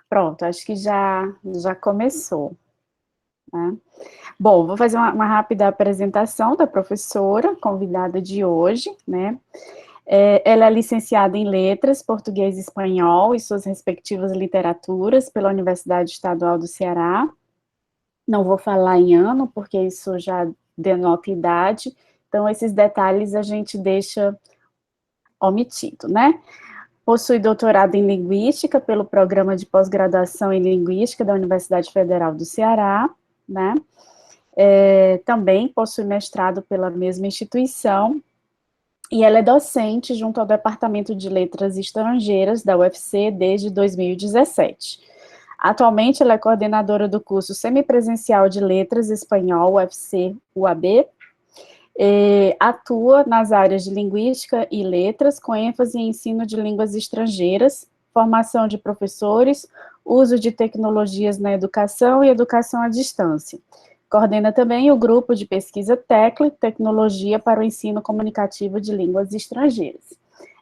Pronto, acho que já começou, né? Bom, vou fazer uma rápida apresentação da professora convidada de hoje, né? Ela é licenciada em Letras, Português e Espanhol e suas respectivas literaturas pela Universidade Estadual do Ceará. Não vou falar em ano, porque isso já denota idade, então esses detalhes a gente deixa omitido, né? Possui doutorado em Linguística pelo Programa de Pós-Graduação em Linguística da Universidade Federal do Ceará, né? Também possui mestrado pela mesma instituição, e ela é docente junto ao Departamento de Letras Estrangeiras da UFC desde 2017. Atualmente, ela é coordenadora do curso semipresencial de Letras Espanhol UFC-UAB, atua nas áreas de Linguística e Letras, com ênfase em ensino de línguas estrangeiras, formação de professores, uso de tecnologias na educação e educação à distância. Coordena também o grupo de pesquisa TECLE, Tecnologia para o Ensino Comunicativo de Línguas Estrangeiras.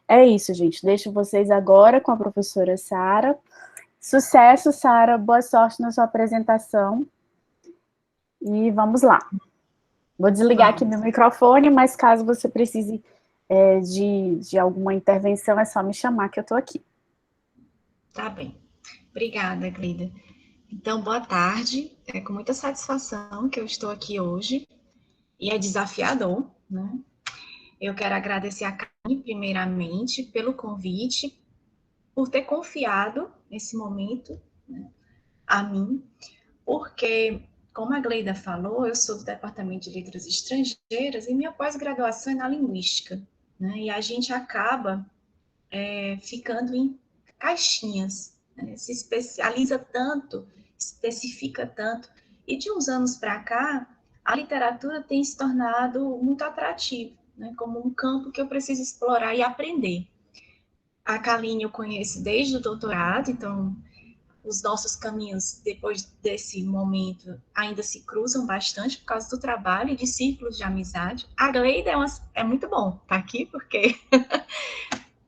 É isso, gente. Deixo vocês agora com a professora Sara. Sucesso, Sara. Boa sorte na sua apresentação. E vamos lá. Vou desligar aqui meu microfone, mas caso você precise de alguma intervenção, é só me chamar que eu estou aqui. Tá bem. Obrigada, Gleida. Então, boa tarde. É com muita satisfação que eu estou aqui hoje. E é desafiador, né? Eu quero agradecer a Carmen, primeiramente, pelo convite, por ter confiado nesse momento, né, a mim, porque, como a Gleida falou, eu sou do Departamento de Letras Estrangeiras e minha pós-graduação é na Linguística, né? E a gente acaba ficando em caixinhas, né? Se especializa tanto, especifica tanto, e de uns anos para cá, a literatura tem se tornado muito atrativa, né? Como um campo que eu preciso explorar e aprender. A Kaline eu conheço desde o doutorado, então os nossos caminhos, depois desse momento, ainda se cruzam bastante por causa do trabalho e de círculos de amizade. A Gleida é muito bom estar aqui, porque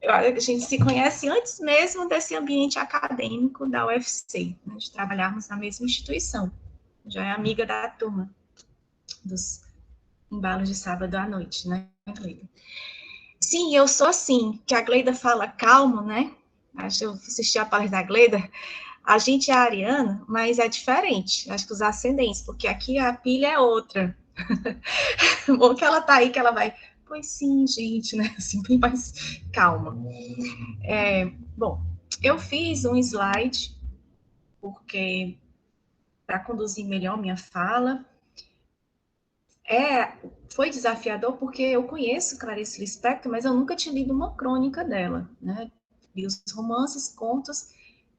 a gente se conhece antes mesmo desse ambiente acadêmico da UFC, né, de trabalharmos na mesma instituição. Já é amiga da turma dos embalos de sábado à noite, né, Gleida? Sim, eu sou assim, que a Gleida fala calmo, né? Acho que eu assisti a palestra da Gleida. A gente é ariana, mas é diferente, acho que os ascendentes, porque aqui a pilha é outra. Bom que ela tá aí, que ela vai, pois sim, gente, né? Assim, bem mais calma. Bom, eu fiz um slide, porque para conduzir melhor minha fala, foi desafiador porque eu conheço Clarice Lispector, mas eu nunca tinha lido uma crônica dela, né? Li os romances, contos,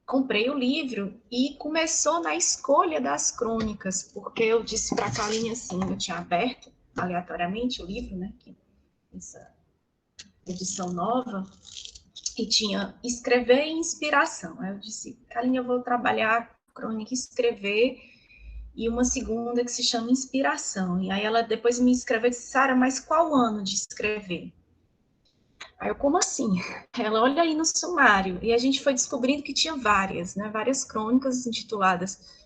comprei o livro e começou na escolha das crônicas, porque eu disse para a Kaline assim, eu tinha aberto aleatoriamente o livro, né? Essa edição nova, e tinha escrever e inspiração. Aí eu disse, Kaline, eu vou trabalhar crônica e escrever, e uma segunda que se chama inspiração. E aí ela depois me escreveu e disse, Sara, mas qual ano de escrever? Aí eu, como assim? Ela, olha aí no sumário. E a gente foi descobrindo que tinha várias, né? Várias crônicas intituladas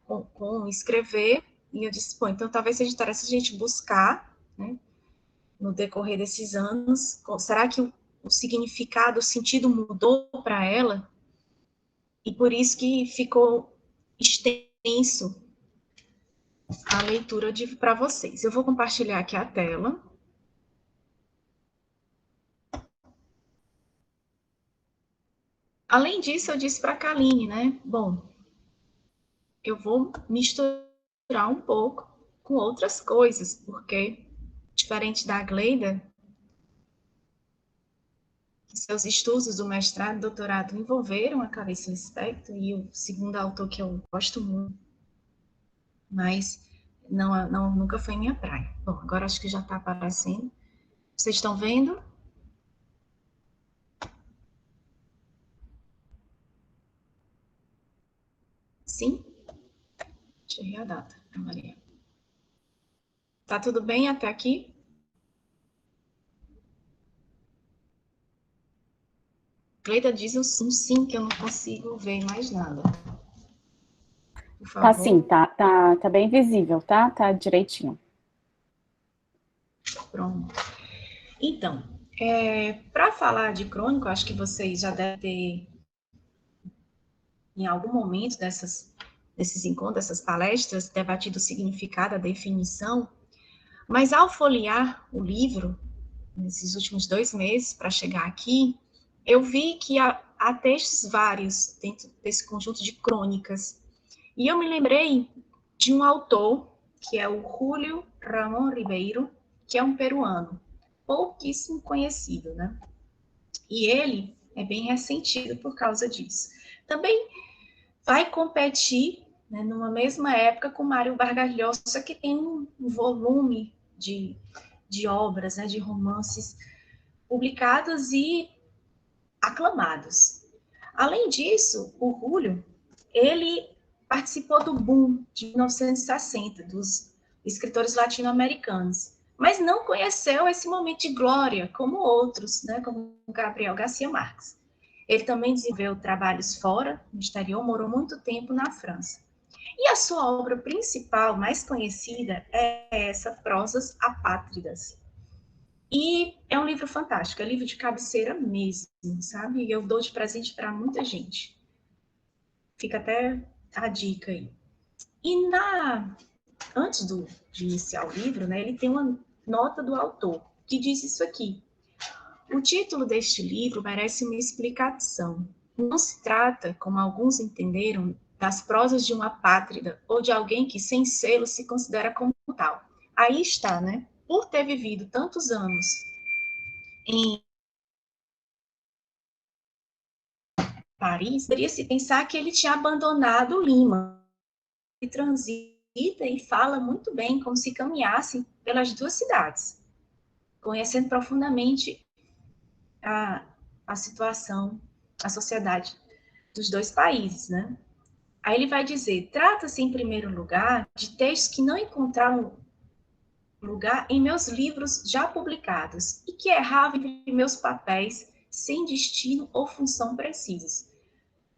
com escrever. E eu disse, pô, então talvez seja interessante a gente buscar, né? No decorrer desses anos, será que o significado, o sentido mudou para ela? E por isso que ficou extenso a leitura para vocês. Eu vou compartilhar aqui a tela. Além disso, eu disse para a Kaline, né? Bom, eu vou misturar um pouco com outras coisas, porque, diferente da Gleida, seus estudos do mestrado e doutorado envolveram a Clarice Lispector, e o segundo autor que eu gosto muito, mas nunca foi minha praia. Bom, agora acho que já está aparecendo. Vocês estão vendo? Sim? Deixa eu ver a data, Maria. Tá tudo bem até aqui? Cleida diz um sim, que eu não consigo ver mais nada. Por favor. Tá sim, tá bem visível, tá? Tá direitinho. Pronto. Então, para falar de crônico, acho que vocês já devem ter, em algum momento desses encontros, dessas palestras, debatido o significado, a definição, mas ao folhear o livro, nesses últimos 2 meses, para chegar aqui, eu vi que há textos vários dentro desse conjunto de crônicas. E eu me lembrei de um autor, que é o Julio Ramón Ribeiro, que é um peruano, pouquíssimo conhecido, né? E ele é bem ressentido por causa disso. Também vai competir, né, numa mesma época com Mário Vargas Llosa, que tem um volume de obras, né, de romances publicados e aclamados. Além disso, o Julio, ele participou do boom de 1960, dos escritores latino-americanos, mas não conheceu esse momento de glória como outros, né, como Gabriel Garcia Marques. Ele também desenvolveu trabalhos fora, no exterior, morou muito tempo na França. E a sua obra principal, mais conhecida, é essa Prosas Apátridas. E é um livro fantástico, é livro de cabeceira mesmo, sabe? E eu dou de presente para muita gente. Fica até a dica aí. E antes de iniciar o livro, né, ele tem uma nota do autor que diz isso aqui. O título deste livro merece uma explicação. Não se trata, como alguns entenderam, das prosas de uma apátrida ou de alguém que, sem selo, se considera como tal. Aí está, né? Por ter vivido tantos anos em Paris, poderia-se pensar que ele tinha abandonado Lima. Ele transita e fala muito bem, como se caminhassem pelas duas cidades, conhecendo profundamente a, a situação, a sociedade dos dois países, né? Aí ele vai dizer, trata-se, em primeiro lugar, de textos que não encontraram lugar em meus livros já publicados e que erravam entre meus papéis sem destino ou função precisos.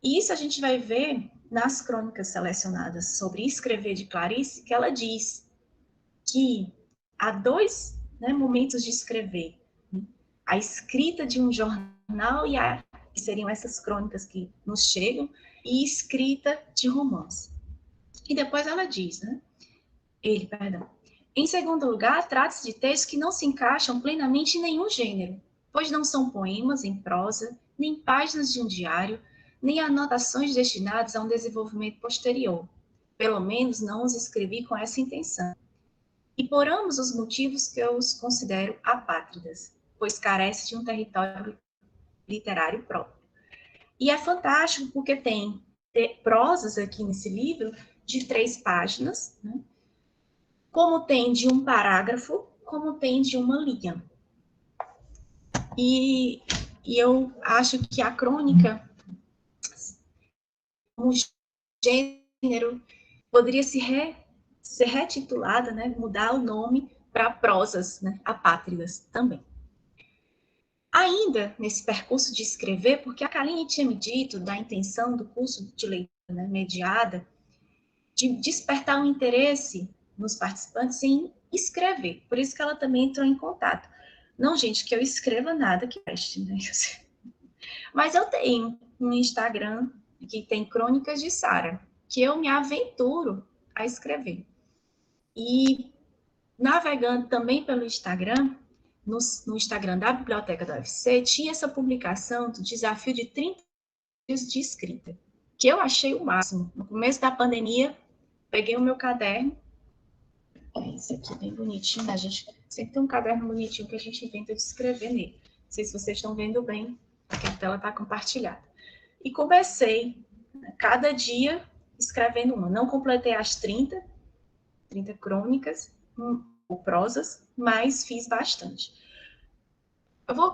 E isso a gente vai ver nas crônicas selecionadas sobre escrever de Clarice, que ela diz que há 2, né, momentos de escrever. A escrita de um jornal que seriam essas crônicas que nos chegam, e escrita de romance. E depois ela diz, né? Perdão. Em segundo lugar, trata-se de textos que não se encaixam plenamente em nenhum gênero, pois não são poemas em prosa, nem páginas de um diário, nem anotações destinadas a um desenvolvimento posterior. Pelo menos não os escrevi com essa intenção. E por ambos os motivos que eu os considero apátridas, pois carece de um território literário próprio. E é fantástico porque tem prosas aqui nesse livro de 3 páginas, né? Como tem de um parágrafo, como tem de uma linha. E eu acho que a crônica, como gênero, poderia ser retitulada, né, mudar o nome para prosas, né, apátridas também. Ainda nesse percurso de escrever, porque a Kaline tinha me dito da intenção do curso de leitura, né, mediada, de despertar um interesse nos participantes em escrever. Por isso que ela também entrou em contato. Não, gente, que eu escreva nada que preste, né? Mas eu tenho um Instagram que tem crônicas de Sara, que eu me aventuro a escrever. E navegando também pelo Instagram, no Instagram da Biblioteca da UFC, tinha essa publicação do desafio de 30 dias de escrita, que eu achei o máximo. No começo da pandemia, peguei o meu caderno, esse aqui bem bonitinho, a gente sempre tem um caderno bonitinho que a gente inventa de escrever nele. Não sei se vocês estão vendo bem, porque a tela está compartilhada. E comecei, cada dia, escrevendo uma. Não completei as 30 crônicas, ou prosas, mas fiz bastante.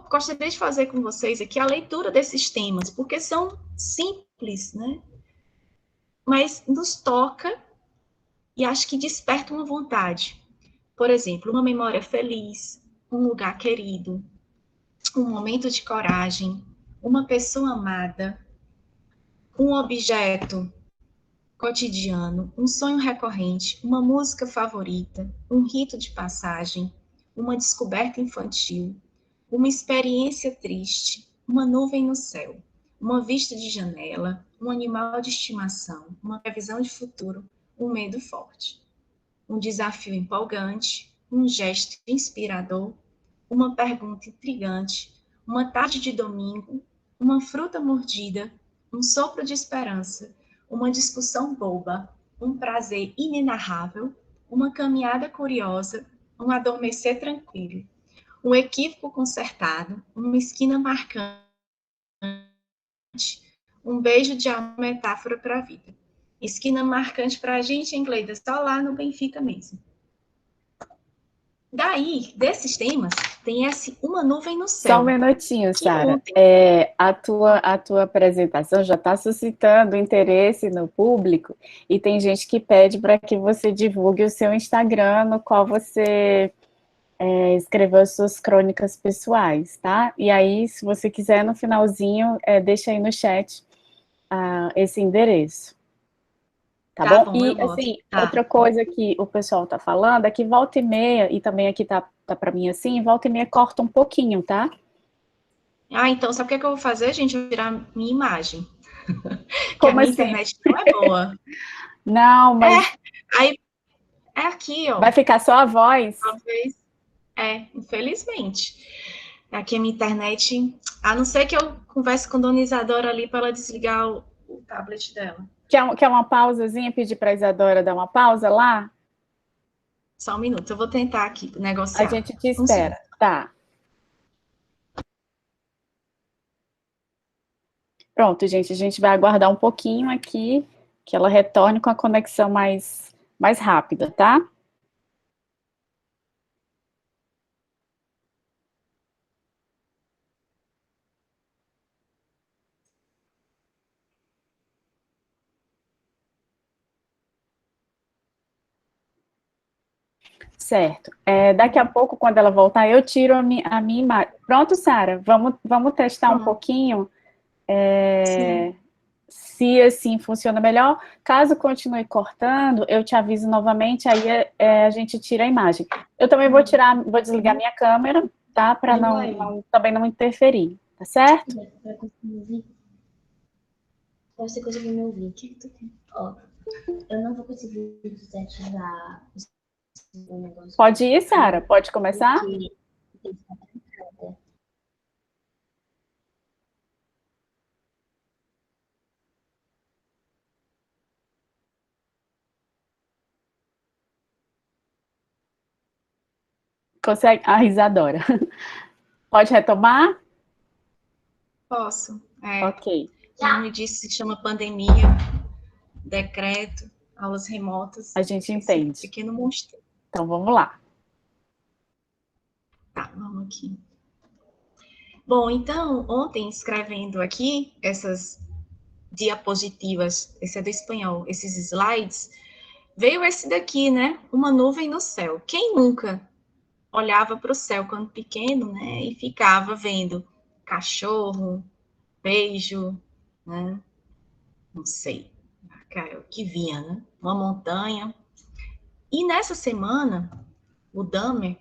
Gostaria de fazer com vocês aqui a leitura desses temas, porque são simples, né? Mas nos toca e acho que desperta uma vontade. Por exemplo, uma memória feliz, um lugar querido, um momento de coragem, uma pessoa amada, um objeto cotidiano, um sonho recorrente, uma música favorita, um rito de passagem, uma descoberta infantil, uma experiência triste, uma nuvem no céu, uma vista de janela, um animal de estimação, uma previsão de futuro, um medo forte, um desafio empolgante, um gesto inspirador, uma pergunta intrigante, uma tarde de domingo, uma fruta mordida, um sopro de esperança, uma discussão boba, um prazer inenarrável, uma caminhada curiosa, um adormecer tranquilo, um equívoco consertado, uma esquina marcante, um beijo de amor, metáfora para a vida. Esquina marcante para a gente, em inglês, só lá no Benfica mesmo. Daí, desses temas, tem esse Uma Nuvem no Céu. Só um minutinho, Sara. Ontem... A tua apresentação já está suscitando interesse no público e tem gente que pede para que você divulgue o seu Instagram, no qual você escreveu as suas crônicas pessoais, tá? E aí, se você quiser, no finalzinho, deixa aí no chat esse endereço. Tá bom? eu E, boto. assim, Tá. outra coisa que o pessoal tá falando é que volta e meia, e também aqui tá para mim assim, volta e meia corta um pouquinho, tá? Então, sabe o que eu vou fazer, gente? Eu vou tirar minha imagem. Que a Como minha assim? internet não é boa. Não, mas... Aí, é aqui, ó. Vai ficar só a voz? Talvez. Infelizmente. Aqui a minha internet, a não ser que eu converse com a Dona Isadora ali para ela desligar o tablet dela. Quer uma pausazinha? Pedir para a Isadora dar uma pausa lá? Só um minuto, eu vou tentar aqui negociar. A gente te espera. Tá. Pronto, gente, a gente vai aguardar um pouquinho aqui, que ela retorne com a conexão mais rápida, tá? Certo. Daqui a pouco, quando ela voltar, eu tiro a minha imagem. Pronto, Sara, vamos testar um pouquinho, se assim funciona melhor. Caso continue cortando, eu te aviso novamente, aí a gente tira a imagem. Eu também vou desligar minha câmera, tá? Para também não interferir, tá certo? Pra você conseguir me ouvir. O que tu quer? Ó, eu não vou conseguir desativar o negócio. Pode ir, Sara? Pode começar? Porque tem que estar trancada. Consegue? A Isadora. Pode retomar? Posso. Ok. O nome disso se chama pandemia, decreto, aulas remotas. A gente entende. Pequeno monstro. Então, vamos lá. Tá, vamos aqui. Bom, então, ontem, escrevendo aqui essas diapositivas, esse é do espanhol, esses slides, veio esse daqui, né? Uma nuvem no céu. Quem nunca olhava para o céu quando pequeno, né? E ficava vendo cachorro, beijo, né? Não sei, o que vinha, né? Uma montanha. E nessa semana, o Dahmer,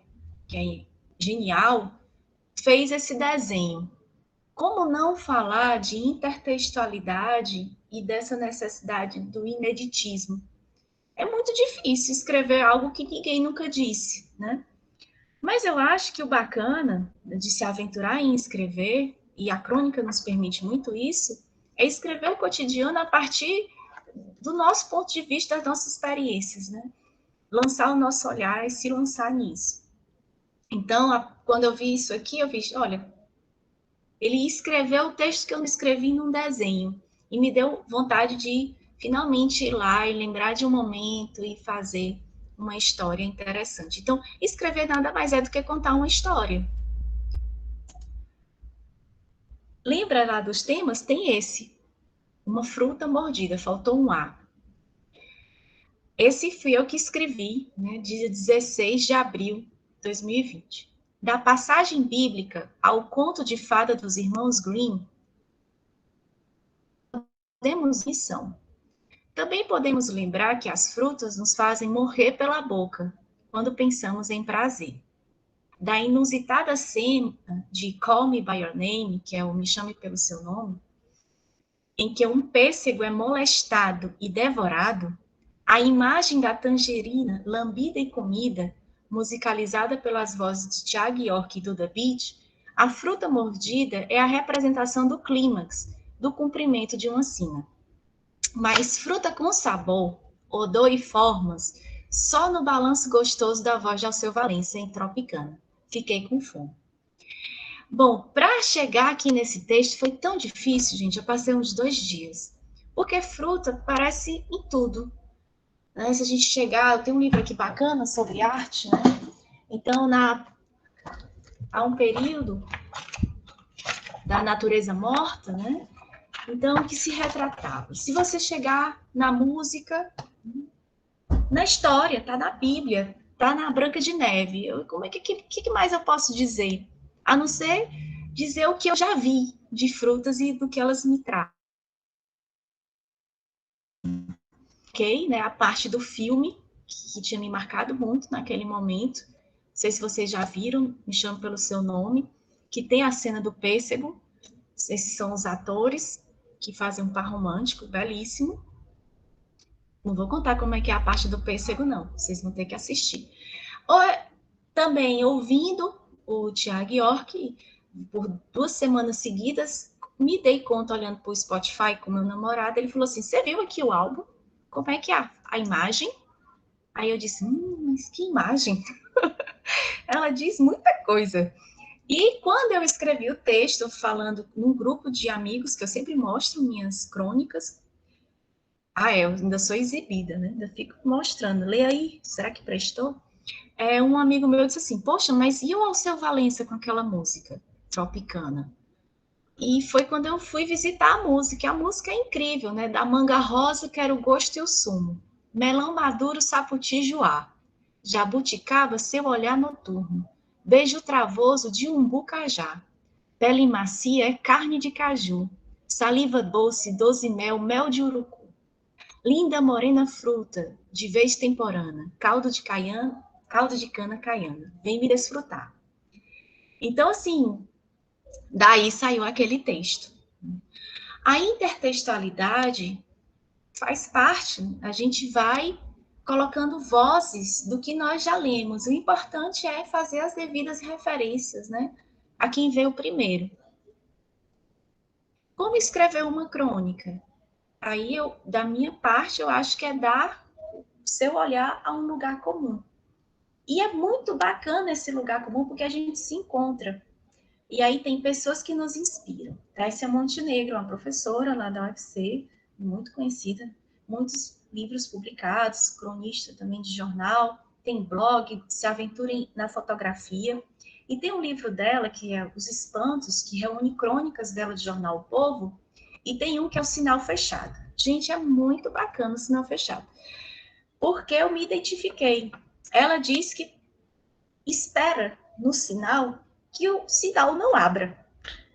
que é genial, fez esse desenho. Como não falar de intertextualidade e dessa necessidade do ineditismo? É muito difícil escrever algo que ninguém nunca disse, né? Mas eu acho que o bacana de se aventurar em escrever, e a crônica nos permite muito isso, é escrever o cotidiano a partir do nosso ponto de vista, das nossas experiências, né? Lançar o nosso olhar e se lançar nisso. Então, quando eu vi isso aqui, eu vi, olha, ele escreveu o texto que eu escrevi num desenho e me deu vontade de finalmente ir lá e lembrar de um momento e fazer uma história interessante. Então, escrever nada mais é do que contar uma história. Lembra lá dos temas? Tem esse. Uma fruta mordida, faltou um A. Esse fui eu que escrevi, né, dia 16 de abril de 2020. Da passagem bíblica ao conto de fada dos irmãos Grimm, podemos missão. Também podemos lembrar que as frutas nos fazem morrer pela boca quando pensamos em prazer. Da inusitada cena de Call Me By Your Name, que é o Me Chame Pelo Seu Nome, em que um pêssego é molestado e devorado, a imagem da tangerina lambida e comida, musicalizada pelas vozes de Thiago York e Duda Beat, a fruta mordida é a representação do clímax, do cumprimento de uma sina. Mas fruta com sabor, odor e formas, só no balanço gostoso da voz de Alceu Valença em Tropicana. Fiquei com fome. Bom, para chegar aqui nesse texto foi tão difícil, gente, eu passei uns 2 dias. Porque fruta parece em tudo. Né? Se a gente chegar, eu tenho um livro aqui bacana sobre arte, né? Então, há um período da natureza morta, né? Então, que se retratava. Se você chegar na música, na história, tá na Bíblia, tá na Branca de Neve. Como é que mais eu posso dizer? A não ser dizer o que eu já vi de frutas e do que elas me trazem. Ok, né? A parte do filme que tinha me marcado muito naquele momento. Não sei se vocês já viram, Me Chamo Pelo Seu Nome, que tem a cena do pêssego. Esses são os atores que fazem um par romântico belíssimo. Não vou contar como é que é a parte do pêssego, não. Vocês vão ter que assistir. Também ouvindo o Thiago York, por 2 semanas seguidas, me dei conta, olhando para o Spotify com meu namorado, ele falou assim, você viu aqui o álbum? Como é que é a imagem? Aí eu disse, mas que imagem? Ela diz muita coisa. E quando eu escrevi o texto, falando num grupo de amigos, que eu sempre mostro minhas crônicas, eu ainda sou exibida, né? Ainda fico mostrando. Lê aí, será que prestou? Um amigo meu disse assim, poxa, mas e o Alceu Valença com aquela música, Tropicana? E foi quando eu fui visitar a música. A música é incrível, né? Da manga rosa, quero o gosto e o sumo. Melão maduro, saputi, joá. Jabuticaba, seu olhar noturno. Beijo travoso de umbu cajá. Pele macia é carne de caju. Saliva doce, doce mel, mel de urucu. Linda morena fruta, de vez temporana. Caldo de cana caiana. Vem me desfrutar. Então, assim, daí saiu aquele texto. A intertextualidade faz parte, a gente vai colocando vozes do que nós já lemos. O importante é fazer as devidas referências, né? A quem veio primeiro. Como escrever uma crônica? Aí, da minha parte, eu acho que é dar o seu olhar a um lugar comum. E é muito bacana esse lugar comum, porque a gente se encontra. E aí tem pessoas que nos inspiram. Tássia Montenegro, uma professora lá da UFC, muito conhecida, muitos livros publicados, cronista também de jornal, tem blog, se aventurem na fotografia. E tem um livro dela, que é Os Espantos, que reúne crônicas dela de jornal O Povo, e tem um que é o Sinal Fechado. Gente, é muito bacana o Sinal Fechado. Porque eu me identifiquei. Ela diz que espera no sinal que o sinal não abra.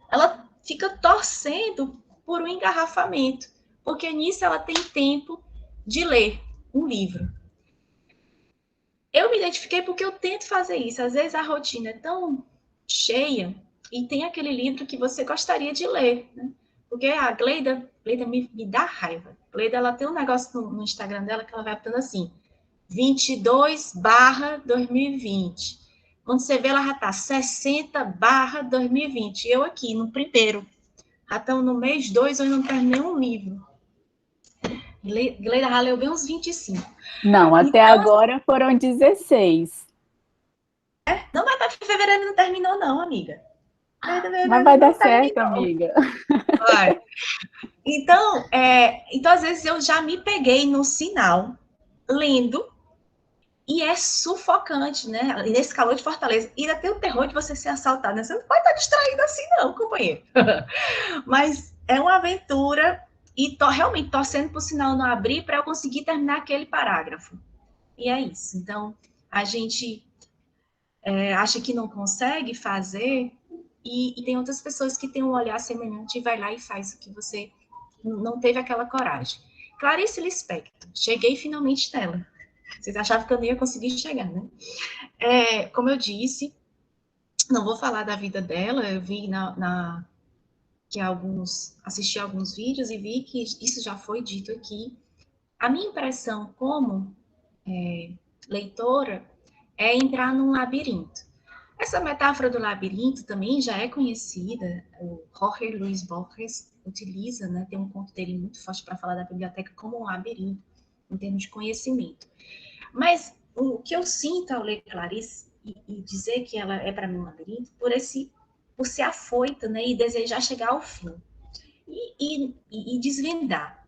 Ela fica torcendo por um engarrafamento, porque nisso ela tem tempo de ler um livro. Eu me identifiquei porque eu tento fazer isso. Às vezes a rotina é tão cheia e tem aquele livro que você gostaria de ler, né? Porque a Gleida me dá raiva. Gleida, ela tem um negócio no Instagram dela que ela vai botando assim, 22/2020. Quando você vê, ela já está 60/2020. Eu aqui, no primeiro. Já estamos no mês 2, eu não terminei um livro. Gleida já leu bem uns 25. Não, até então, agora foram 16. Não, mas para fevereiro não terminou, não, amiga. Mas vai dar certo, amiga. Vai. Então, às vezes eu já me peguei no sinal, lendo, e é sufocante, né? E nesse calor de Fortaleza. E ainda tem o terror de você ser assaltado, né? Você não pode estar distraído assim, não, companheiro. Mas é uma aventura e realmente torcendo para o sinal não abrir para eu conseguir terminar aquele parágrafo. E é isso. Então, a gente acha que não consegue fazer e tem outras pessoas que têm um olhar semelhante e vai lá e faz o que você não teve aquela coragem. Clarice Lispector, cheguei finalmente nela. Vocês achavam que eu não ia conseguir chegar, né? Como eu disse, não vou falar da vida dela, eu vi assisti alguns vídeos e vi que isso já foi dito aqui. A minha impressão como leitora é entrar num labirinto. Essa metáfora do labirinto também já é conhecida, o Jorge Luis Borges utiliza, né, tem um conto dele muito forte para falar da biblioteca como um labirinto, em termos de conhecimento. Mas o que eu sinto ao ler Clarice e dizer que ela é para mim um labirinto, por ser afoita, né, e desejar chegar ao fim e desvendar.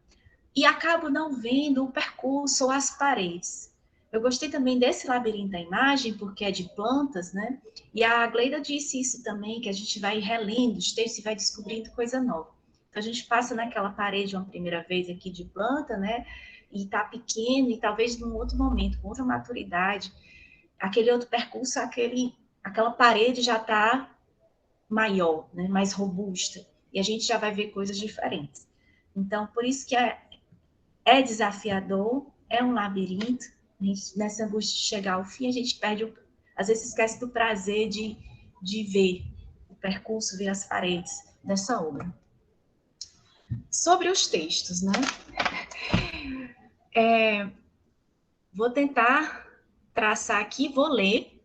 E acabo não vendo o percurso ou as paredes. Eu gostei também desse labirinto da imagem, porque é de plantas, né? E a Gleida disse isso também, que a gente vai relendo os textos e vai descobrindo coisa nova. Então, a gente passa naquela parede uma primeira vez aqui de planta, né? E tá pequeno, e talvez num outro momento, com outra maturidade, aquele outro percurso, aquela parede já tá maior, né? Mais robusta. E a gente já vai ver coisas diferentes. Então, por isso que é desafiador, é um labirinto. A gente, nessa angústia de chegar ao fim, a gente perde, às vezes esquece do prazer de ver o percurso, ver as paredes dessa obra. Sobre os textos, né? Vou tentar traçar aqui, vou ler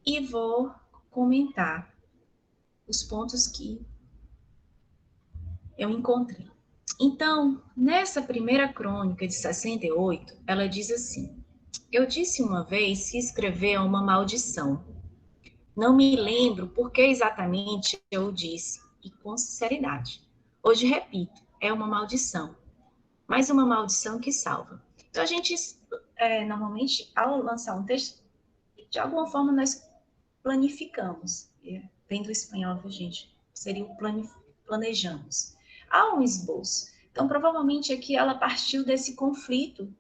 e vou comentar os pontos que eu encontrei. Então, nessa primeira crônica de 68, ela diz assim: eu disse uma vez que escrever é uma maldição. Não me lembro por que exatamente eu disse, e com sinceridade. Hoje repito, é uma maldição, mas uma maldição que salva. Então, a gente, normalmente, ao lançar um texto, de alguma forma nós planificamos. Vem do espanhol, viu, gente? Seria o planejamos. Há um esboço. Então, provavelmente aqui ela partiu desse conflito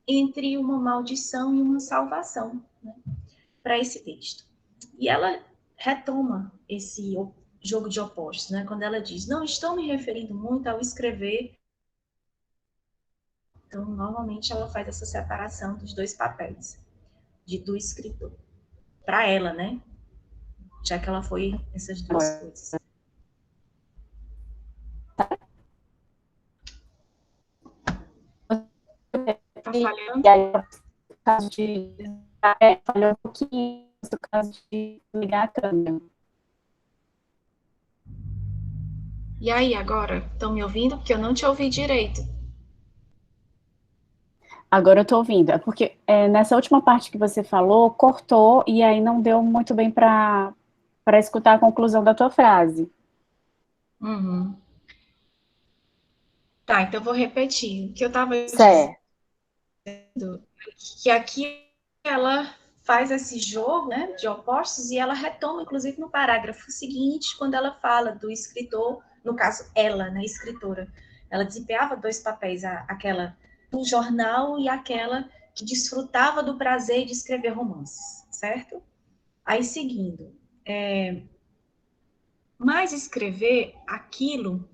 entre uma maldição e uma salvação, né, para esse texto. E ela retoma esse jogo de opostos, né, quando ela diz: não estou me referindo muito ao escrever. Então, normalmente ela faz essa separação dos dois papéis, do escritor. Para ela, né? Já que ela foi essas duas coisas. Tá falhando? E aí, no caso de falhou um pouquinho no caso de ligar a câmera. E aí, agora? Estão me ouvindo? Porque eu não te ouvi direito. Agora eu estou ouvindo. É porque nessa última parte que você falou, cortou e aí não deu muito bem para escutar a conclusão da tua frase. Uhum. Tá, então eu vou repetir. O que eu estava Certo. dizendo, que aqui ela faz esse jogo, né, de opostos, e ela retoma, inclusive, no parágrafo seguinte, quando ela fala do escritor, no caso, ela, né, escritora. Ela desempenhava dois papéis, aquela do jornal e aquela que desfrutava do prazer de escrever romances, certo? Aí, seguindo, mas escrever aquilo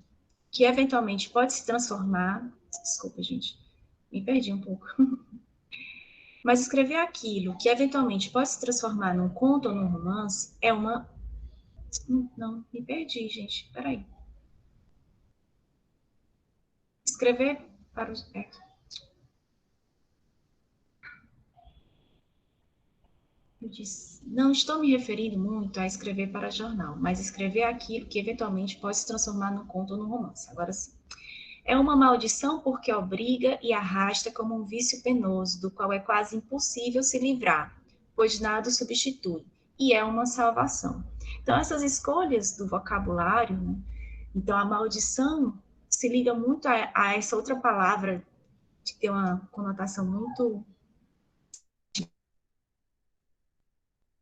que eventualmente pode se transformar... Desculpa, gente, me perdi um pouco. Mas escrever aquilo que eventualmente pode se transformar num conto ou num romance é uma... Não, me perdi, gente. Peraí. Escrever para os... Eu disse, não estou me referindo muito a escrever para jornal, mas escrever aquilo que eventualmente pode se transformar num conto ou num romance. Agora sim. É uma maldição porque obriga e arrasta como um vício penoso, do qual é quase impossível se livrar, pois nada o substitui, e é uma salvação. Então, essas escolhas do vocabulário, né? Então, a maldição se liga muito a essa outra palavra, que tem uma conotação muito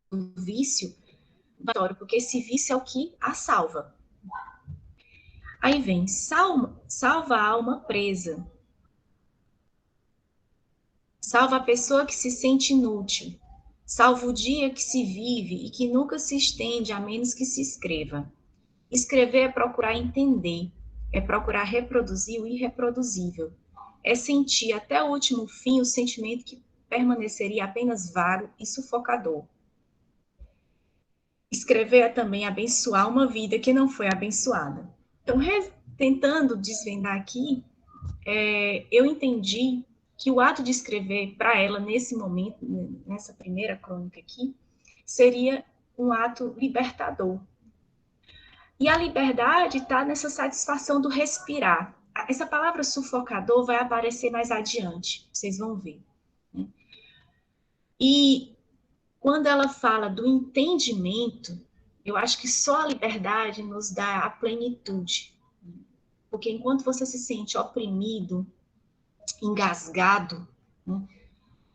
do vício, porque esse vício é o que a salva. Aí vem, salva a alma presa. Salva a pessoa que se sente inútil. Salva o dia que se vive e que nunca se estende a menos que se escreva. Escrever é procurar entender. é procurar reproduzir o irreproduzível. É sentir até o último fim o sentimento que permaneceria apenas vago e sufocador. Escrever é também abençoar uma vida que não foi abençoada. Então, tentando desvendar aqui, eu entendi que o ato de escrever para ela, nesse momento, nessa primeira crônica aqui, seria um ato libertador. E a liberdade está nessa satisfação do respirar. Essa palavra sufocador vai aparecer mais adiante, vocês vão ver. Né? E quando ela fala do entendimento, eu acho que só a liberdade nos dá a plenitude. Porque enquanto você se sente oprimido, engasgado, né,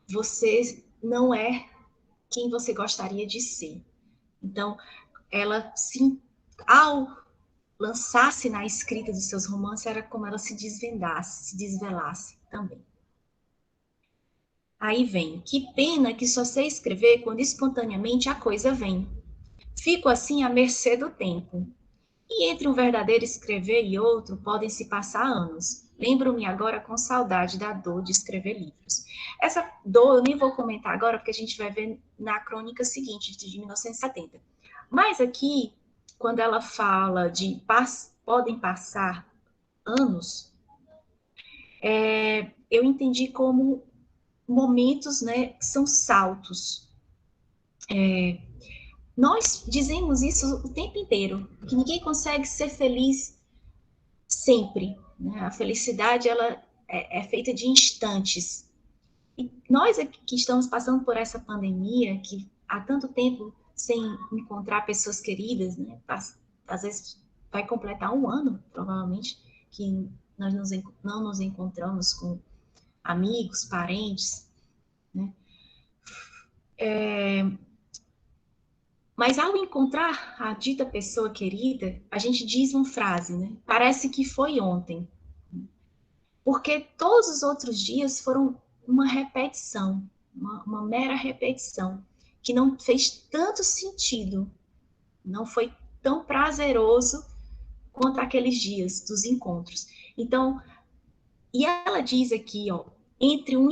você não é quem você gostaria de ser. Então, ela, ao lançar-se na escrita dos seus romances, era como ela se desvendasse, se desvelasse também. Aí vem, que pena que só sei escrever quando espontaneamente a coisa vem. Fico assim à mercê do tempo. E entre um verdadeiro escrever e outro podem se passar anos. Lembro-me agora com saudade da dor de escrever livros. Essa dor eu nem vou comentar agora, porque a gente vai ver na crônica seguinte, de 1970. Mas aqui, quando ela fala de podem passar anos, eu entendi como momentos, né, que são saltos. Nós dizemos isso o tempo inteiro, que ninguém consegue ser feliz sempre. Né? A felicidade ela é feita de instantes. E nós aqui que estamos passando por essa pandemia, que há tanto tempo sem encontrar pessoas queridas, né? Às vezes vai completar um ano, provavelmente, que nós não nos encontramos com amigos, parentes, né? Mas ao encontrar a dita pessoa querida, a gente diz uma frase, né? Parece que foi ontem. Porque todos os outros dias foram uma repetição, uma mera repetição, que não fez tanto sentido, não foi tão prazeroso quanto aqueles dias dos encontros. Então, e ela diz aqui, ó, entre um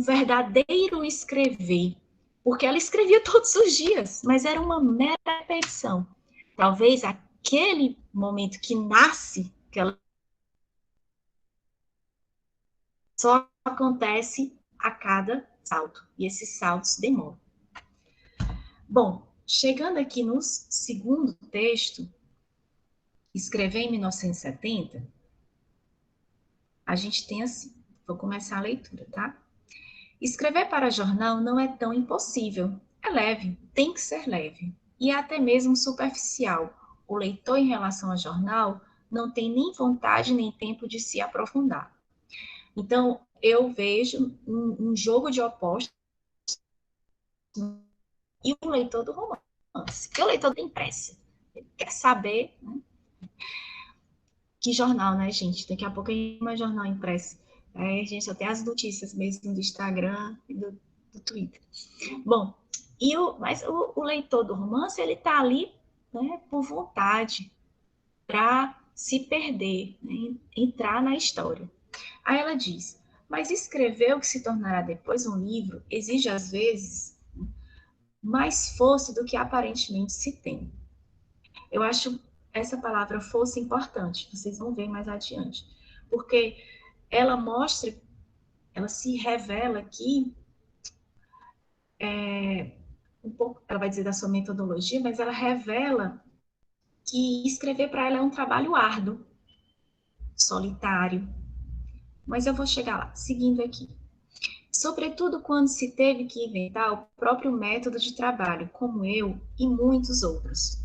verdadeiro escrever, porque ela escrevia todos os dias, mas era uma mera repetição. Talvez aquele momento que nasce, que ela só acontece a cada salto, e esses saltos demoram. Bom, chegando aqui no segundo texto, Escrever em 1970, a gente tem assim, vou começar a leitura, tá? Escrever para jornal não é tão impossível, é leve, tem que ser leve, e é até mesmo superficial. O leitor, em relação ao jornal, não tem nem vontade nem tempo de se aprofundar. Então, eu vejo um jogo de opostos e o leitor do romance, que o leitor tem pressa, ele quer saber, né? Que jornal, né, gente? Daqui a pouco tem mais jornal impresso. Aí a gente só tem as notícias mesmo do Instagram e do Twitter. Bom, mas o leitor do romance, ele tá ali, né, por vontade, para se perder, né, entrar na história. Aí ela diz, mas escrever o que se tornará depois um livro exige, às vezes, mais força do que aparentemente se tem. Eu acho essa palavra força importante, vocês vão ver mais adiante, porque ela mostra, ela se revela aqui, um pouco, ela vai dizer da sua metodologia, mas ela revela que escrever para ela é um trabalho árduo, solitário. Mas eu vou chegar lá, seguindo aqui. Sobretudo quando se teve que inventar o próprio método de trabalho, como eu e muitos outros.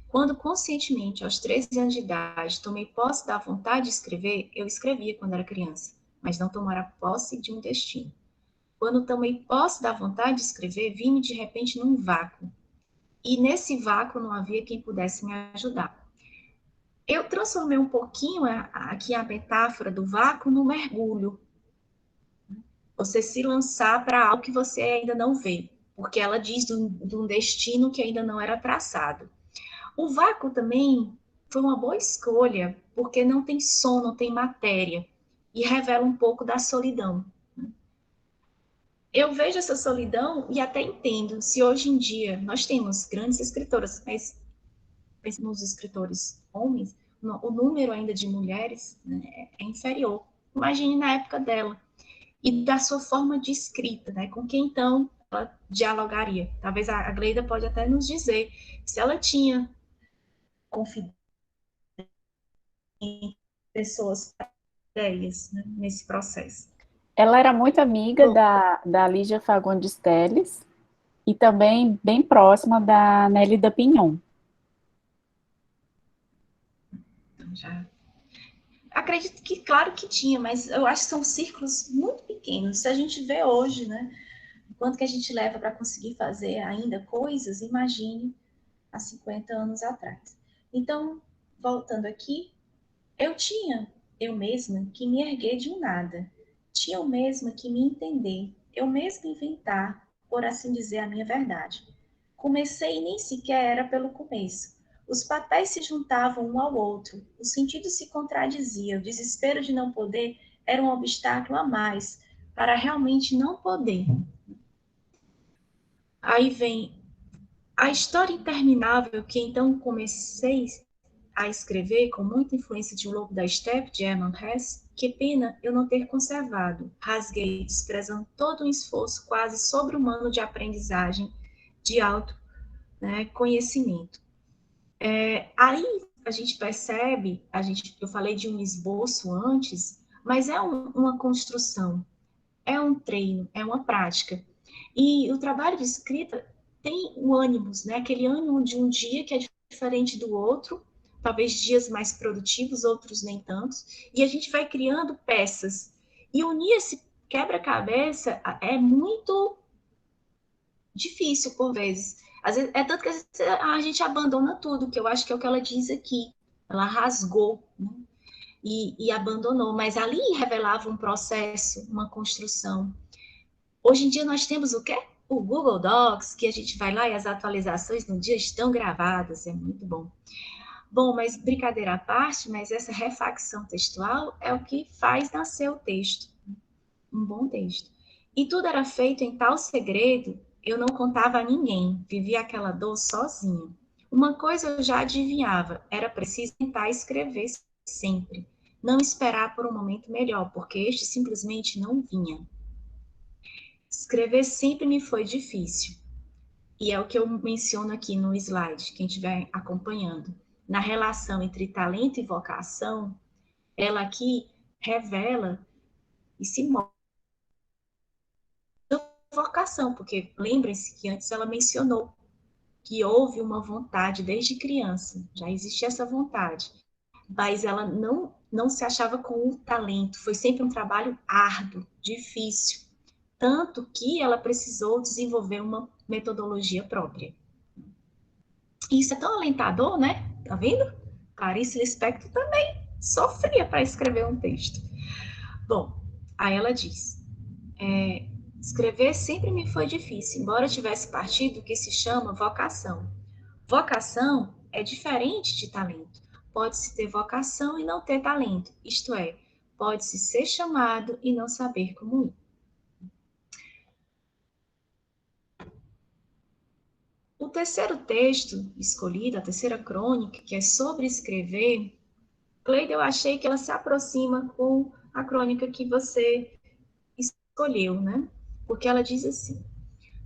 Quando conscientemente, aos 13 anos de idade, tomei posse da vontade de escrever, eu escrevia quando era criança, mas não tomara posse de um destino. Quando tomei posse da vontade de escrever, vi-me de repente num vácuo. E nesse vácuo não havia quem pudesse me ajudar. Eu transformei um pouquinho aqui a metáfora do vácuo no mergulho. Você se lançar para algo que você ainda não vê, porque ela diz de um destino que ainda não era traçado. O vácuo também foi uma boa escolha porque não tem som, não tem matéria, e revela um pouco da solidão. Eu vejo essa solidão e até entendo, se hoje em dia nós temos grandes escritoras, mas pensando nos escritores homens, o número ainda de mulheres, né, é inferior. Imagine na época dela. E da sua forma de escrita, né? Com quem então ela dialogaria? Talvez a Gleida pode até nos dizer se ela tinha confiança em pessoas ideias, né, nesse processo. Ela era muito amiga Bom, da Lígia Fagundes Telles e também bem próxima da Nélida Pinhon. então já acredito que, claro que tinha, mas eu acho que são círculos muito pequenos. Se a gente vê hoje, né, o quanto que a gente leva para conseguir fazer ainda coisas, imagine há 50 anos atrás. Então, voltando aqui, eu mesma, que me erguer de um nada. Tinha eu mesma que me entender, eu mesma inventar, por assim dizer, a minha verdade. Comecei e nem sequer era pelo começo. Os papéis se juntavam um ao outro, o sentido se contradizia, o desespero de não poder era um obstáculo a mais para realmente não poder. Aí vem a história interminável que então comecei a escrever com muita influência de O Lobo da Steppe, de Hermann Hesse. Que pena eu não ter conservado. Rasguei, desprezando todo um esforço quase sobre-humano de aprendizagem, de alto, né, conhecimento. Aí a gente percebe, eu falei de um esboço antes, mas é uma construção, é um treino, é uma prática. E o trabalho de escrita tem o ânimos, né? Aquele ânimo de um dia que é diferente do outro, talvez dias mais produtivos, outros nem tantos, e a gente vai criando peças. E unir esse quebra-cabeça é muito difícil por vezes. Às vezes é tanto que às vezes a gente abandona tudo, que eu acho que é o que ela diz aqui. Ela rasgou, né? E abandonou, mas ali revelava um processo, uma construção. Hoje em dia nós temos o quê? O Google Docs, que a gente vai lá e as atualizações no dia estão gravadas, é muito bom. Bom, mas brincadeira à parte, mas essa refacção textual é o que faz nascer o texto, um bom texto. E tudo era feito em tal segredo, eu não contava a ninguém, vivia aquela dor sozinha. Uma coisa eu já adivinhava, era preciso tentar escrever sempre, não esperar por um momento melhor, porque este simplesmente não vinha. Escrever sempre me foi difícil. E é o que eu menciono aqui no slide, quem estiver acompanhando. Na relação entre talento e vocação, ela aqui revela e se mostra vocação, porque lembrem-se que antes ela mencionou que houve uma vontade desde criança, já existia essa vontade, mas ela não se achava com o talento, foi sempre um trabalho árduo, difícil, tanto que ela precisou desenvolver uma metodologia própria. Isso é tão alentador, né? Tá vendo? Clarice Lispector também sofria para escrever um texto. Bom, aí ela diz: escrever sempre me foi difícil, embora eu tivesse partido do que se chama vocação. Vocação é diferente de talento. Pode-se ter vocação e não ter talento, isto é, pode-se ser chamado e não saber como ir. O terceiro texto escolhido, a terceira crônica, que é sobre escrever, Cleide, eu achei que ela se aproxima com a crônica que você escolheu, né? Porque ela diz assim: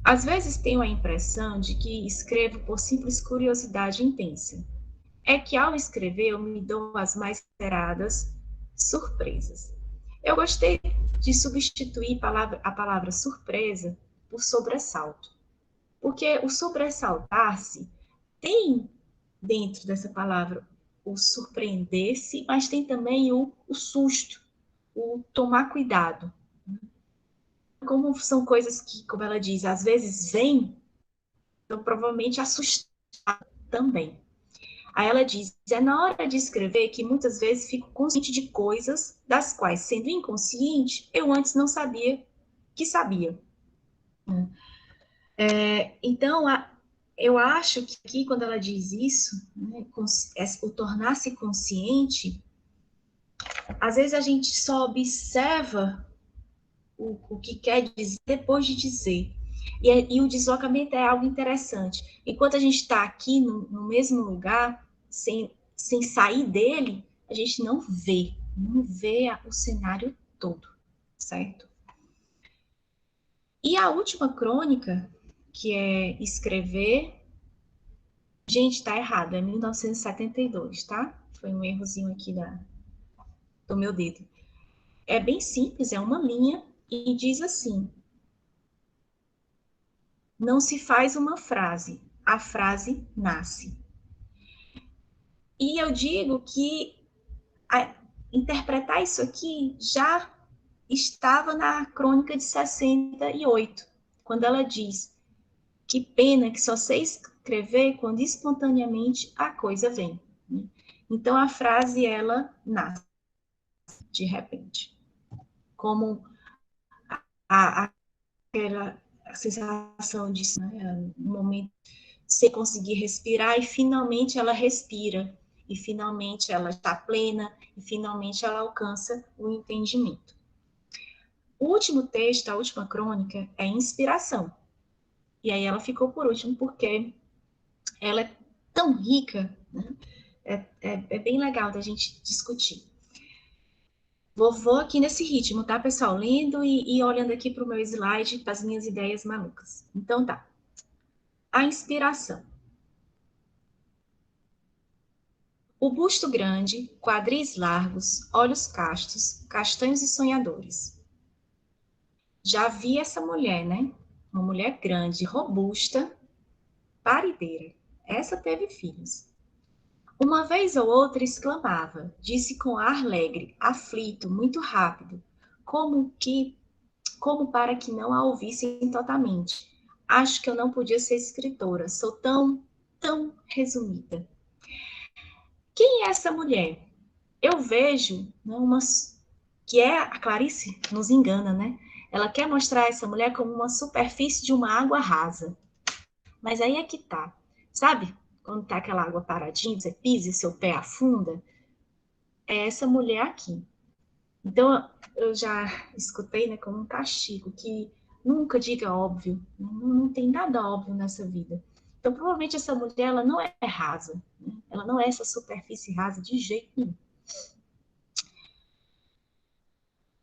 às vezes tenho a impressão de que escrevo por simples curiosidade intensa. É que ao escrever eu me dou as mais esperadas surpresas. Eu gostei de substituir a palavra surpresa por sobressalto, porque o sobressaltar-se tem dentro dessa palavra o surpreender-se, mas tem também o susto, o tomar cuidado. Como são coisas que, como ela diz, às vezes vêm, então provavelmente assustar também. Aí ela diz, é na hora de escrever que muitas vezes fico consciente de coisas das quais, sendo inconsciente, eu antes não sabia que sabia. Então, eu acho que aqui, quando ela diz isso, né, o tornar-se consciente, Às vezes a gente só observa o que quer dizer depois de dizer. E o deslocamento é algo interessante. Enquanto a gente está aqui no mesmo lugar, sem sair dele, a gente não vê o cenário todo, certo? E a última crônica, que é escrever... Gente, tá errado, é 1972, tá? Foi um errozinho aqui do meu dedo. É bem simples, é uma linha e diz assim: não se faz uma frase, a frase nasce. E eu digo que interpretar isso aqui já estava na crônica de 68, quando ela diz: que pena que só sei escrever quando espontaneamente a coisa vem. Então a frase, ela nasce de repente, como aquela sensação de, né, um momento você conseguir respirar, e finalmente ela respira, e finalmente ela está plena, e finalmente ela alcança o entendimento. O último texto, a última crônica, é inspiração. E aí ela ficou por último porque ela é tão rica, né? É bem legal da gente discutir. Vou aqui nesse ritmo, tá, pessoal? Lendo e olhando aqui para o meu slide, para as minhas ideias malucas. Então tá. A inspiração. O busto grande, quadris largos, olhos castos, castanhos e sonhadores. Já vi essa mulher, né? Uma mulher grande, robusta, parideira. Essa teve filhos. Uma vez ou outra exclamava, disse com ar alegre, aflito, muito rápido, como para que não a ouvissem totalmente. Acho que eu não podia ser escritora, sou tão resumida. Quem é essa mulher? Eu vejo, né, que é a Clarice nos engana, né? Ela quer mostrar essa mulher como uma superfície de uma água rasa. Mas aí é que tá. Sabe? Quando tá aquela água paradinha, você pisa e seu pé afunda, é essa mulher aqui. Então, eu já escutei, né, como um castigo, que nunca diga óbvio, não tem nada óbvio nessa vida. Então, provavelmente essa mulher, ela não é rasa, né? Ela não é essa superfície rasa de jeito nenhum.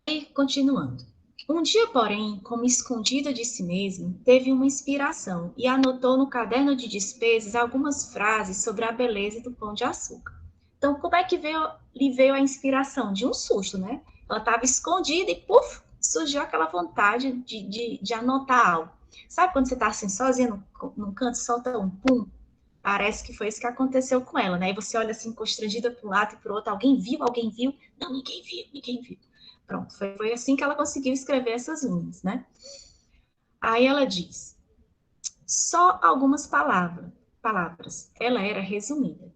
E continuando. Um dia, porém, como escondida de si mesmo, teve uma inspiração e anotou no caderno de despesas algumas frases sobre a beleza do pão de açúcar. Então, como é que lhe veio a inspiração? De um susto, né? Ela estava escondida e, puf, surgiu aquela vontade de anotar algo. Sabe quando você está assim, sozinha num canto, solta um pum? Parece que foi isso que aconteceu com ela, né? E você olha assim, constrangida para um lado e para o outro. Alguém viu? Alguém viu? Não, ninguém viu, ninguém viu. Pronto, foi assim que ela conseguiu escrever essas linhas, né? Aí ela diz: só algumas palavras. Ela era resumida.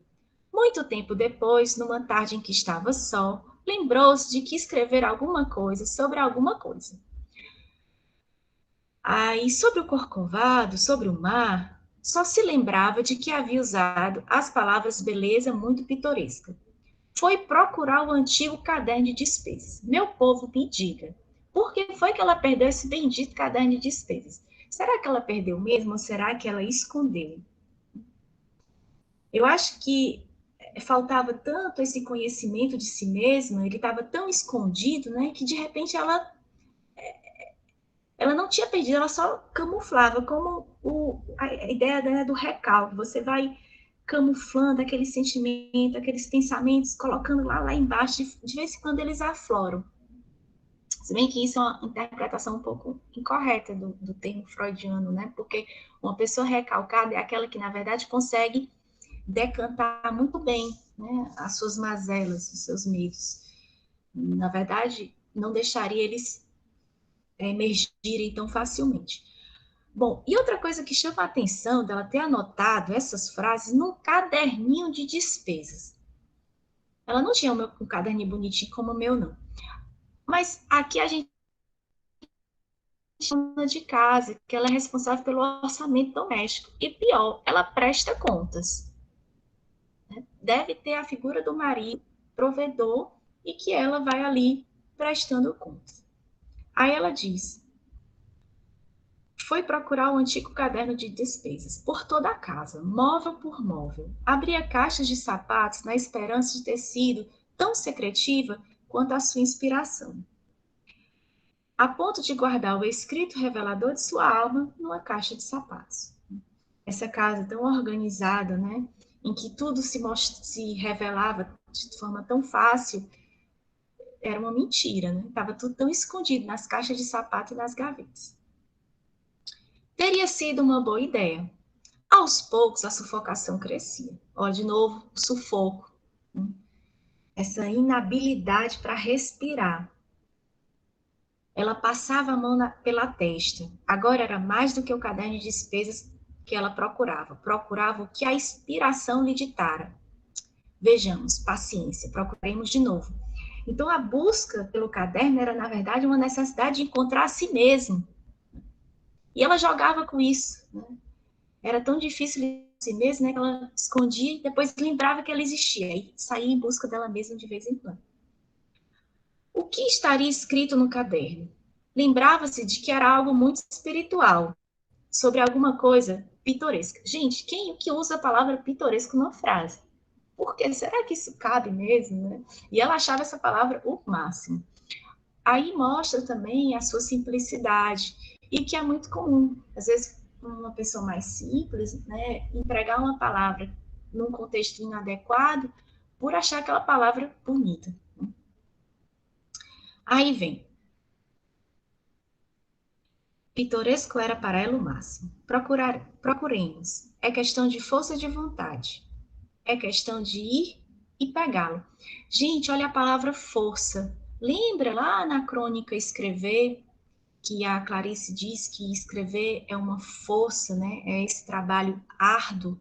Muito tempo depois, numa tarde em que estava só, lembrou-se de que escrever alguma coisa sobre alguma coisa. Aí, sobre o Corcovado, sobre o mar, só se lembrava de que havia usado as palavras beleza muito pitoresca. Foi procurar o antigo caderno de despesas. Meu povo, me diga, por que foi que ela perdeu esse bendito caderno de despesas? Será que ela perdeu mesmo ou será que ela escondeu? Eu acho que faltava tanto esse conhecimento de si mesma, ele estava tão escondido, né, que de repente ela não tinha perdido, ela só camuflava, como a ideia dela do recalque. Você vai camuflando aquele sentimento, aqueles pensamentos, colocando lá embaixo, de vez em quando eles afloram. Se bem que isso é uma interpretação um pouco incorreta do termo freudiano, né? Porque uma pessoa recalcada é aquela que, na verdade, consegue decantar muito bem, né, as suas mazelas, os seus medos. Na verdade, não deixaria eles emergirem tão facilmente. Bom, e outra coisa que chama a atenção dela ter anotado essas frases num caderninho de despesas. Ela não tinha um caderninho bonitinho como o meu, não. Mas aqui a gente chama de casa, que ela é responsável pelo orçamento doméstico. E pior, ela presta contas. Deve ter a figura do marido, provedor, e que ela vai ali prestando conta. Aí ela diz: foi procurar o antigo caderno de despesas por toda a casa, móvel por móvel. Abria caixas de sapatos na esperança de ter sido tão secretiva quanto a sua inspiração, a ponto de guardar o escrito revelador de sua alma numa caixa de sapatos. Essa casa tão organizada, né, em que tudo se revelava de forma tão fácil, era uma mentira, né? Estava tudo tão escondido nas caixas de sapato e nas gavetas. Teria sido uma boa ideia. Aos poucos, a sufocação crescia. Olha, de novo, o sufoco. Né? Essa inabilidade para respirar. Ela passava a mão pela testa. Agora era mais do que o caderno de despesas que ela procurava. Procurava o que a inspiração lhe ditara. Vejamos, paciência, procuremos de novo. Então, a busca pelo caderno era, na verdade, uma necessidade de encontrar a si mesmo. E ela jogava com isso. Né? Era tão difícil de si mesma, né, que ela escondia e depois lembrava que ela existia. E saía em busca dela mesma de vez em quando. O que estaria escrito no caderno? Lembrava-se de que era algo muito espiritual, sobre alguma coisa pitoresca. Gente, quem que usa a palavra pitoresco numa frase? Por quê? Será que isso cabe mesmo? Né? E ela achava essa palavra o máximo. Aí mostra também a sua simplicidade, e que é muito comum. Às vezes, uma pessoa mais simples, né, empregar uma palavra num contexto inadequado por achar aquela palavra bonita. Aí vem. Pitoresco era para ela o máximo. Procuremos. É questão de força de vontade. É questão de ir e pegá-lo. Gente, olha a palavra força. Lembra lá na crônica Escrever, que a Clarice diz que escrever é uma força, né? É esse trabalho árduo.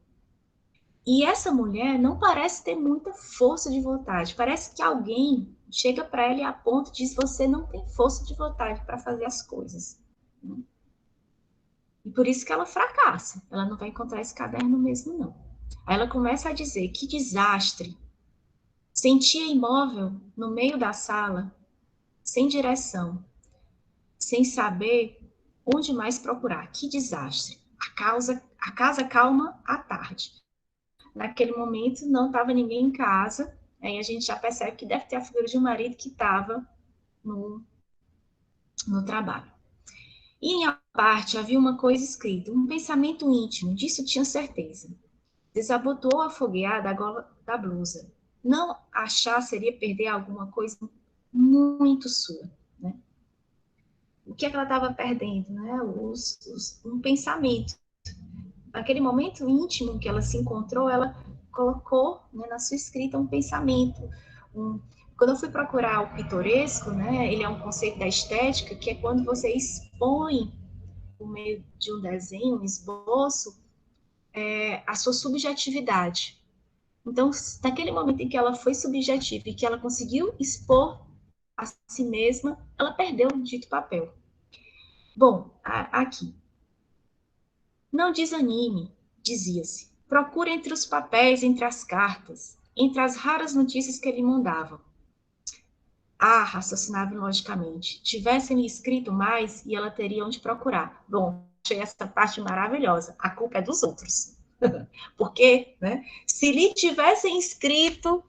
E essa mulher não parece ter muita força de vontade. Parece que alguém chega para ela e aponta e diz: você não tem força de vontade para fazer as coisas. E por isso que ela fracassa. Ela não vai encontrar esse caderno mesmo, não. Aí ela começa a dizer: que desastre. Sentia imóvel no meio da sala, sem direção, sem saber onde mais procurar. Que desastre. A casa calma à tarde. Naquele momento não estava ninguém em casa, aí a gente já percebe que deve ter a figura de um marido que estava no trabalho. E em a parte havia uma coisa escrita, um pensamento íntimo, disso tinha certeza. Desabotoou a fogueada da gola da blusa. Não achar seria perder alguma coisa muito sua, né? O que é que ela estava perdendo, né? Um pensamento. Naquele momento íntimo que ela se encontrou, ela colocou, né, na sua escrita um pensamento. Quando eu fui procurar o pitoresco, né, ele é um conceito da estética, que é quando você expõe, por meio de um desenho, um esboço, a sua subjetividade. Então, naquele momento em que ela foi subjetiva e que ela conseguiu expor a si mesma, ela perdeu o dito papel. Bom, aqui. Não desanime, dizia-se. Procure entre os papéis, entre as cartas, entre as raras notícias que ele mandava. Ah, raciocinava logicamente. Tivessem-lhe escrito mais e ela teria onde procurar. Bom, achei essa parte maravilhosa. A culpa é dos outros. Porque, né? Se lhe tivessem escrito,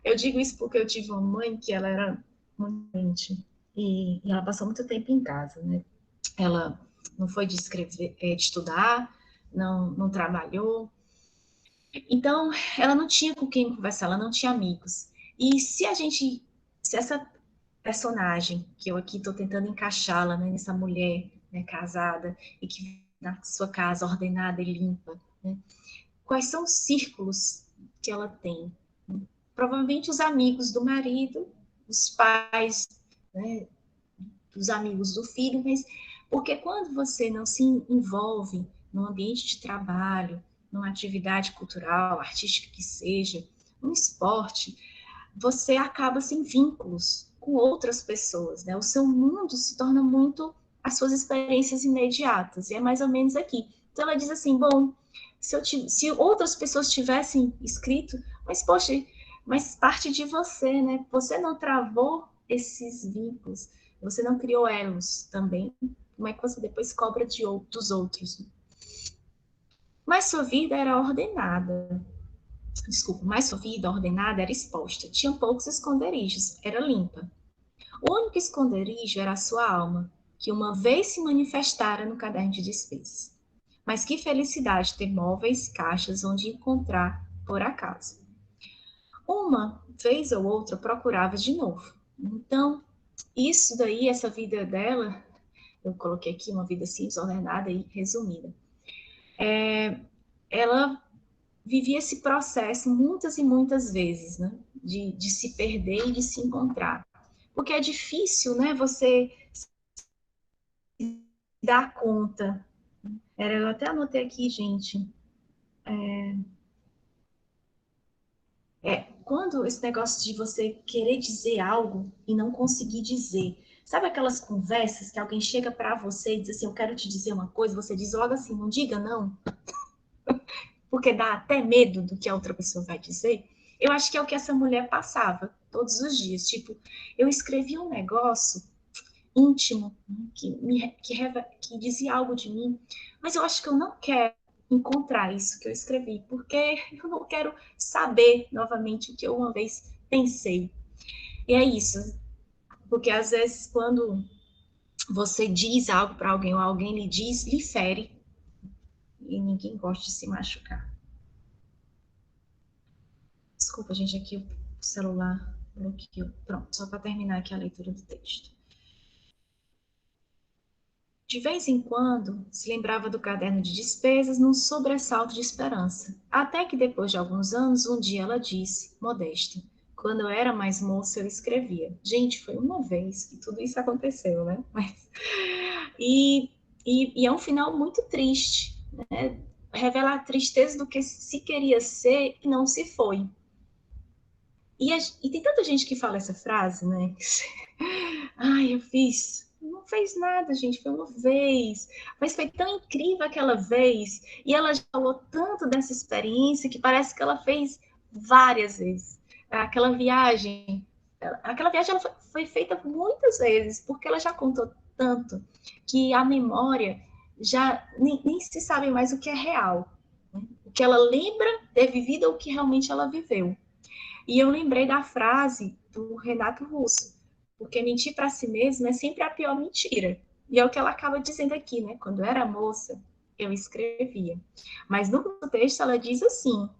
eu digo isso porque eu tive uma mãe que ela era muito doente e ela passou muito tempo em casa, né? Ela não foi de escrever, de estudar, não trabalhou. Então, ela não tinha com quem conversar, ela não tinha amigos. E se essa personagem, que eu aqui estou tentando encaixá-la, né, nessa mulher, né, casada, e que vive na sua casa ordenada e limpa, né, quais são os círculos que ela tem? Provavelmente os amigos do marido, os pais, né, os amigos do filho, mas porque quando você não se envolve no ambiente de trabalho, numa atividade cultural, artística que seja, um esporte, você acaba sem vínculos com outras pessoas, né? O seu mundo se torna muito as suas experiências imediatas, e é mais ou menos aqui. Então ela diz assim, bom, se outras pessoas tivessem escrito, mas poxa, mas parte de você, né? Você não travou esses vínculos, você não criou elos também. Como é que você depois cobra dos outros? Mas sua vida era ordenada. Desculpa, mas sua vida ordenada era exposta. Tinha poucos esconderijos, era limpa. O único esconderijo era a sua alma, que uma vez se manifestara no caderno de despesas. Mas que felicidade ter móveis, caixas onde encontrar por acaso. Uma vez ou outra procurava de novo. Então, isso daí, essa vida dela, eu coloquei aqui uma vida assim, desordenada e resumida. Ela vivia esse processo muitas e muitas vezes, né? De se perder e de se encontrar. Porque é difícil, né? Você dar conta. Eu até anotei aqui, gente. Quando esse negócio de você querer dizer algo e não conseguir dizer. Sabe aquelas conversas que alguém chega para você e diz assim, eu quero te dizer uma coisa, você diz logo assim, não diga não, porque dá até medo do que a outra pessoa vai dizer? Eu acho que é o que essa mulher passava todos os dias. Tipo, eu escrevi um negócio íntimo, que dizia algo de mim, mas eu acho que eu não quero encontrar isso que eu escrevi, porque eu não quero saber novamente o que eu uma vez pensei. E é isso, porque às vezes quando você diz algo para alguém ou alguém lhe diz, lhe fere, e ninguém gosta de se machucar. Desculpa, gente, aqui o celular bloqueou. Pronto, só para terminar aqui a leitura do texto. De vez em quando, se lembrava do caderno de despesas num sobressalto de esperança. Até que depois de alguns anos, um dia ela disse, modesta, quando eu era mais moça eu escrevia. Gente, foi uma vez que tudo isso aconteceu, né? E é um final muito triste, né? Revela a tristeza do que se queria ser e não se foi. E tem tanta gente que fala essa frase, né? Ai, eu fiz. Não fez nada, gente, foi uma vez. Mas foi tão incrível aquela vez. E ela já falou tanto dessa experiência que parece que ela fez várias vezes. Aquela viagem ela foi feita muitas vezes, porque ela já contou tanto que a memória já nem se sabe mais o que é real. Né? O que ela lembra ter vivido ou o que realmente ela viveu. E eu lembrei da frase do Renato Russo, porque mentir para si mesmo é sempre a pior mentira. E é o que ela acaba dizendo aqui, né? Quando eu era moça, eu escrevia. Mas no texto ela diz assim: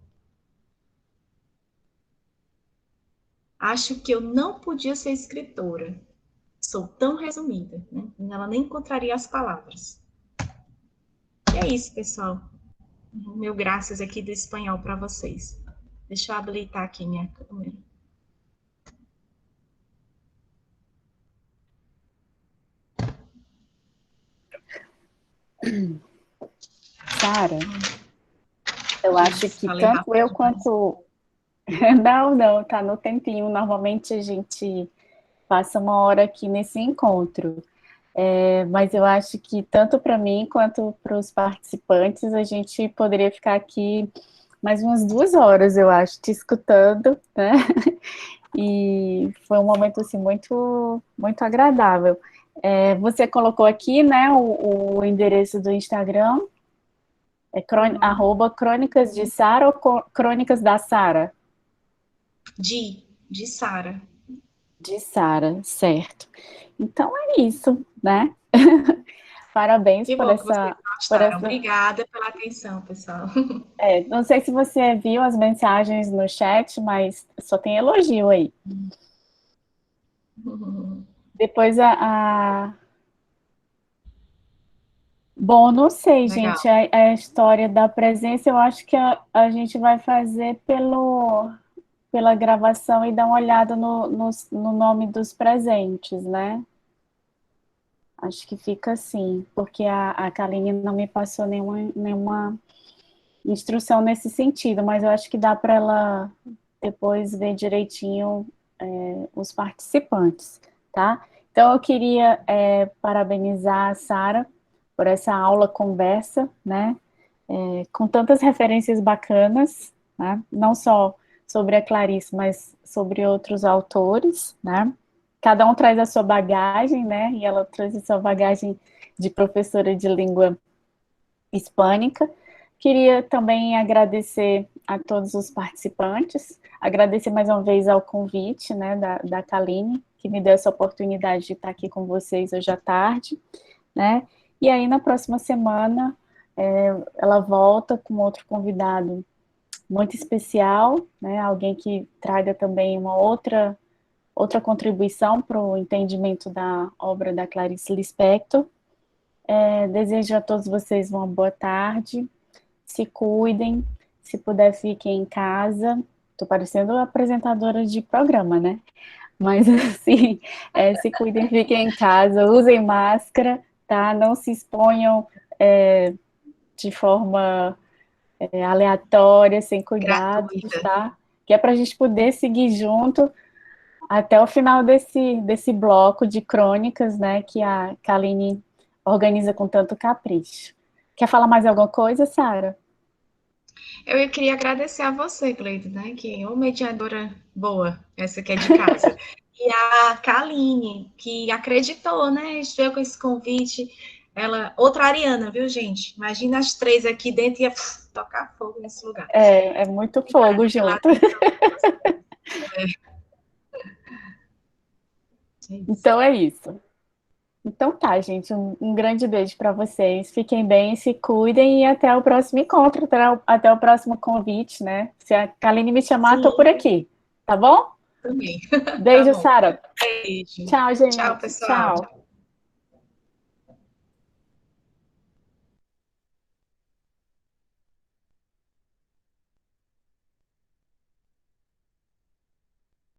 acho que eu não podia ser escritora. Sou tão resumida, né? Ela nem encontraria as palavras. E é isso, pessoal. Meu graças aqui do espanhol para vocês. Deixa eu habilitar aqui minha câmera. Sara, eu acho que Falei tanto rápido eu demais. quanto... Não, tá no tempinho. Normalmente a gente passa uma hora aqui nesse encontro. Mas eu acho que tanto para mim quanto para os participantes, a gente poderia ficar aqui mais umas 2 horas, eu acho, te escutando, né? E foi um momento assim muito, muito agradável. Você colocou aqui, né, o endereço do Instagram, @crônicas de Sara ou crônicas da Sara? De Sara. De Sara, certo. Então é isso, né? Parabéns Que por bom que vocês essa, por gostaram. essa. Obrigada pela atenção, pessoal. Não sei se você viu as mensagens no chat, mas só tem elogio aí. Depois Bom, não sei, Legal. gente. A história da presença, eu acho que a gente vai fazer pela gravação e dar uma olhada no nome dos presentes, né? Acho que fica assim, porque a Kaline não me passou nenhuma instrução nesse sentido, mas eu acho que dá para ela depois ver direitinho os participantes, tá? Então, eu queria parabenizar a Sara por essa aula conversa, né? Com tantas referências bacanas, né? Não só sobre a Clarice, mas sobre outros autores, né? Cada um traz a sua bagagem, né? E ela trouxe a sua bagagem de professora de língua hispânica. Queria também agradecer a todos os participantes, agradecer mais uma vez ao convite, né, da Kaline, que me deu essa oportunidade de estar aqui com vocês hoje à tarde, né? E aí, na próxima semana, ela volta com outro convidado muito especial, né? Alguém que traga também uma outra contribuição para o entendimento da obra da Clarice Lispector. Desejo a todos vocês uma boa tarde, se cuidem, se puder fiquem em casa. Estou parecendo apresentadora de programa, né? Mas assim, se cuidem, fiquem em casa, usem máscara, tá? Não se exponham de forma aleatória, sem cuidados, Gratuita. tá? Que é para a gente poder seguir junto até o final desse bloco de crônicas, né, que a Kaline organiza com tanto capricho. Quer falar mais alguma coisa, Sara? Eu queria agradecer a você, Cleide, né? Que é uma mediadora boa, essa que é de casa. E a Kaline, que acreditou, né? Veio com esse convite. Ela, outra Ariana, viu, gente? Imagina as três aqui dentro e ia tocar fogo nesse lugar. É muito fogo junto. Então é isso. Então tá, gente. Um grande beijo para vocês. Fiquem bem, se cuidem e até o próximo encontro, até o próximo convite, né? Se a Kaline me chamar, Sim. tô por aqui. Tá bom? Também. Beijo, Tá bom. Sara. Beijo. Tchau, gente. Tchau, pessoal. Tchau. Tchau.